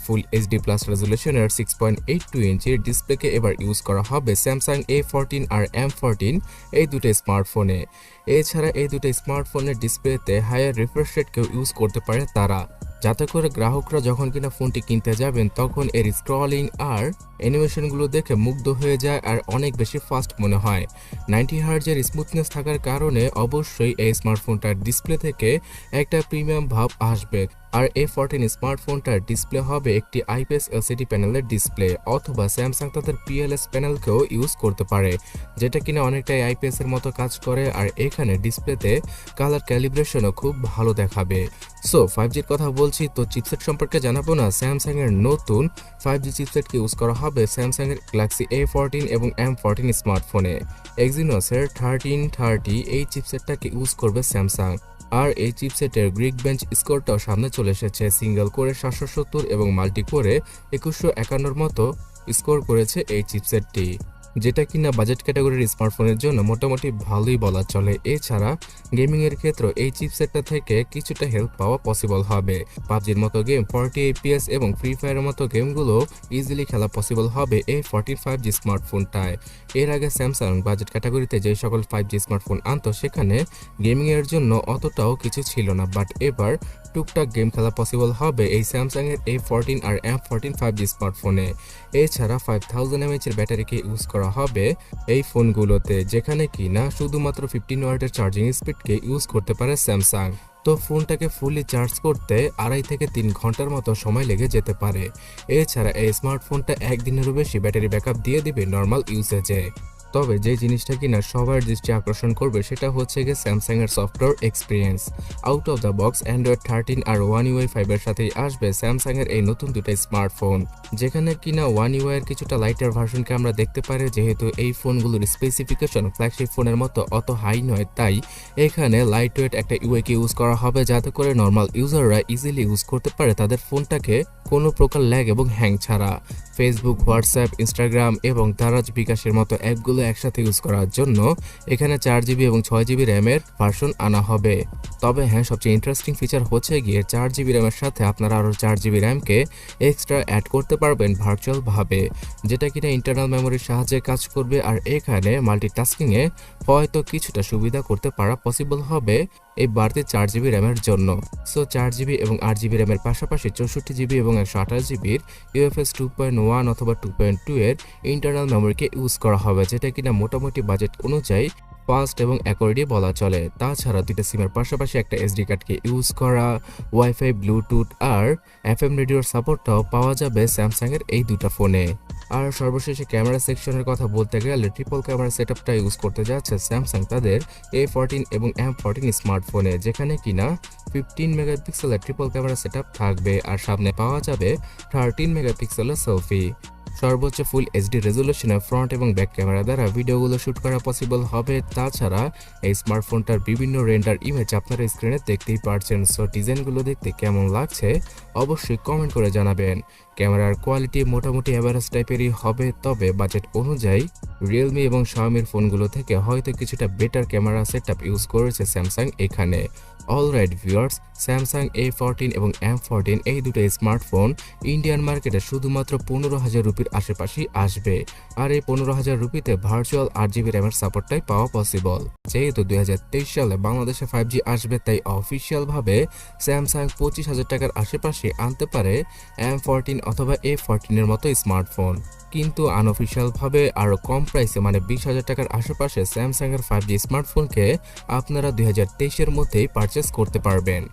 Full HD plus রেজুলেশনের 6.82 ইঞ্চির ডিসপ্লেকে এবার use করা হবে স্যামসাং A14 আর M14 এই দুটো স্মার্টফোনে। এছাড়া এই দুটো স্মার্টফোনের ডিসপ্লেতে হায়ার রিফ্রেশ রেটকেও ইউজ করতে পারে তারা, যাতে করে গ্রাহকরা যখন কিনা ফোনটি কিনতে যাবেন তখন এর স্ক্রলিং আর অ্যানিমেশনগুলো দেখে মুগ্ধ হয়ে যায় আর অনেক বেশি ফাস্ট মনে হয়। 90 হার্জের স্মুথনেস থাকার কারণে অবশ্যই এই স্মার্টফোনটার ডিসপ্লে থেকে একটা প্রিমিয়াম ভাব আসবে। আর A14 স্মার্টফোনটার ডিসপ্লে হবে একটি আইপিএস এলসিডি প্যানেলের ডিসপ্লে, অথবা স্যামসাং তাদের পিএলএস প্যানেলকেও ইউজ করতে পারে, যেটা কিনা অনেকটাই আইপিএস এর মতো কাজ করে। আর এখানে ডিসপ্লেতে কালার ক্যালিব্রেশনও খুব ভালো দেখাবে। সো 5Gর কথা বলছি, তো চিপসেট সম্পর্কে জানাবো না। স্যামসাং এর নতুন 5G চিপসেটকে ইউজ করা হবে স্যামসাং এর গ্যালাক্সি A14 এবং M14 স্মার্টফোনে। এক্সিনোস এর 1330 এই চিপসেটটাকে ইউজ করবে স্যামসাং। আর এই চিপসেটের গ্রিক বেঞ্চ স্কোরটাও সামনে চলে এসেছে। সিঙ্গেল কোরে 770 এবং মাল্টি কোরে 2151 মতো স্কোর করেছে এই চিপসেটটি, যেটা কিনা বাজেট ক্যাটাগরির স্মার্টফোনের জন্য মোটামুটি ভালোই বলা চলে। এছাড়া গেমিং এর ক্ষেত্রে এই চিপসেটটা থেকে কিছুটা হেল্প পাওয়া পসিবল হবে। পাবজির মতো গেম 40 FPS এবং ফ্রি ফায়ারের মতো গেমগুলো ইজিলি খেলা পসিবল হবে এই 14 5G স্মার্টফোনটায়। এর আগে স্যামসাং বাজেট ক্যাটাগরিতে যে সকল 5G স্মার্টফোন আনতো সেখানে গেমিং এর জন্য অতটাও কিছু ছিল না, বাট এবার টুকটাক গেম খেলা পসিবল হবে এই স্যামসাং এর A14 আর M14 5G স্মার্টফোনে। এছাড়া 5000 mAh এর ব্যাটারিকে ইউজ করা হবে এই ফোনগুলোতে, যেখানে কিনা শুধুমাত্র 15 ওয়াটের চার্জিং স্পিডকে ইউজ করতে পারে স্যামসাং। তো ফোনটাকে ফুলি চার্জ করতে 2.5 থেকে 3 ঘন্টার মতো সময় লেগে যেতে পারে। এছাড়া এই স্মার্টফোনটা একদিনেরও বেশি ব্যাটারি ব্যাকআপ দিয়ে দিবে নর্মাল ইউসেজে। তবে যে জিনিসটা কিনা সবার দৃষ্টি আকর্ষণ করবে সেটা হচ্ছে গিয়ে স্যামসাং এর software experience. Out of the box Android 13 আর One UI 5 এর সাথেই আসবে স্যামসাং এর এই নতুন দুটো স্মার্টফোন, যেখানে কিনা One UI এর কিছুটা লাইটার ভার্সনকে আমরা দেখতে পারি। যেহেতু এই ফোনগুলোর স্পেসিফিকেশন ফ্ল্যাগশিপ ফোনের মতো অত হাই নয়, তাই এখানে লাইট ওয়েট একটা ইউআই কে ইউজ করা হবে, যাতে করে নর্মাল ইউজাররা ইজিলি ইউজ করতে পারে তাদের ফোনটাকে কোনো প্রকার ল্যাগ এবং হ্যাং ছাড়া। ফেসবুক, হোয়াটসঅ্যাপ, ইনস্টাগ্রাম এবং দারাজ বিকাশের মতো অ্যাপগুলো একসাথে ইউজ করার জন্য এখানে 4GB এবং 6GB র্যামের ভার্সন আনা হবে। তবে হ্যাঁ, সবচেয়ে ইন্টারেস্টিং ফিচার হচ্ছে গিয়ে 4GB র্যামের সাথে আপনারা আরও 4GB র্যামকে এক্সট্রা অ্যাড করতে পারবেন ভার্চুয়াল ভাবে, যেটা কিনা ইন্টারনাল মেমোরির সাহায্যে কাজ করবে। আর এখানে মাল্টিটাস্কিংয়ে হয়তো কিছুটা সুবিধা করতে পারা পসিবল হবে এই বাড়তি 4GB র্যামের জন্য। সো 4GB এবং 8GB র্যামের পাশাপাশি 64GB এবং 128GBর UFS 2.1 অথবা 2.2 এর ইন্টারনাল মেমোরিকে ইউজ করা হবে, যেটা কিনা মোটামুটি বাজেট অনুযায়ী ফাস্ট এবং অ্যাকর্ডই বলা চলে। তাছাড়া দুইটা সিমের পাশাপাশি একটা এসডি কার্ডকে ইউজ করা, ওয়াইফাই, ব্লুটুথ আর FM রেডিওর সাপোর্টটাও পাওয়া যাবে স্যামসাং এর এই দুটো ফোনে। আর সর্বশেষে ক্যামেরা সেকশনের কথা বলতে গেলে ট্রিপল ক্যামেরা সেটআপটা ইউজ করতে যাচ্ছে স্যামসাং তাদের A14 এবং M14 স্মার্টফোনে, যেখানে কিনা 15 মেগাপিক্সেলের ট্রিপল ক্যামেরা সেটআপ থাকবে আর সামনে পাওয়া যাবে 13 মেগাপিক্সেলের সেলফি। সর্বোচ্চ ফুল এইচডি রেজুলেশনে ফ্রন্ট এবং ব্যাক ক্যামেরা দ্বারা ভিডিওগুলো শুট করা পসিবল হবে। তাছাড়া এই স্মার্টফোনটার বিভিন্ন রেন্ডার ইমেজ আপনারা স্ক্রিনে দেখতেই পারছেন। সো ডিজাইনগুলো দেখতে কেমন লাগছে অবশ্যই কমেন্ট করে জানাবেন। ক্যামেরার কোয়ালিটি মোটামুটি অ্যাভারেজ টাইপেরই হবে, তবে বাজেট অনুযায়ী রিয়েলমি এবং শাওমির ফোনগুলো থেকে হয়তো কিছুটা বেটার ক্যামেরা সেটআপ ইউজ করেছে স্যামসাং এখানে। অলরাইট ভিউয়ার্স, স্যামসাং A14 এবং M14 এই দুটো স্মার্টফোন ইন্ডিয়ান মার্কেটে শুধুমাত্র 15,000 রুপির আশেপাশেই আসবে। আর এই 15,000 রুপিতে ভার্চুয়াল 8GB র্যামের সাপোর্টটাই পাওয়া পসিবল। যেহেতু 2023 সালে বাংলাদেশে 5G আসবে, তাই অফিসিয়াল ভাবে স্যামসাং 25,000 টাকার আশেপাশে আনতে পারে M14 অথবা A14 এর মতো স্মার্টফোন, কিন্তু আনঅফিসিয়াল ভাবে আরো কম প্রাইসে মানে 20,000 টাকার আশেপাশে স্যামসাং এর 5G স্মার্টফোনকে আপনারা 2023 এর মধ্যেই পারচেস করতে পারবেন।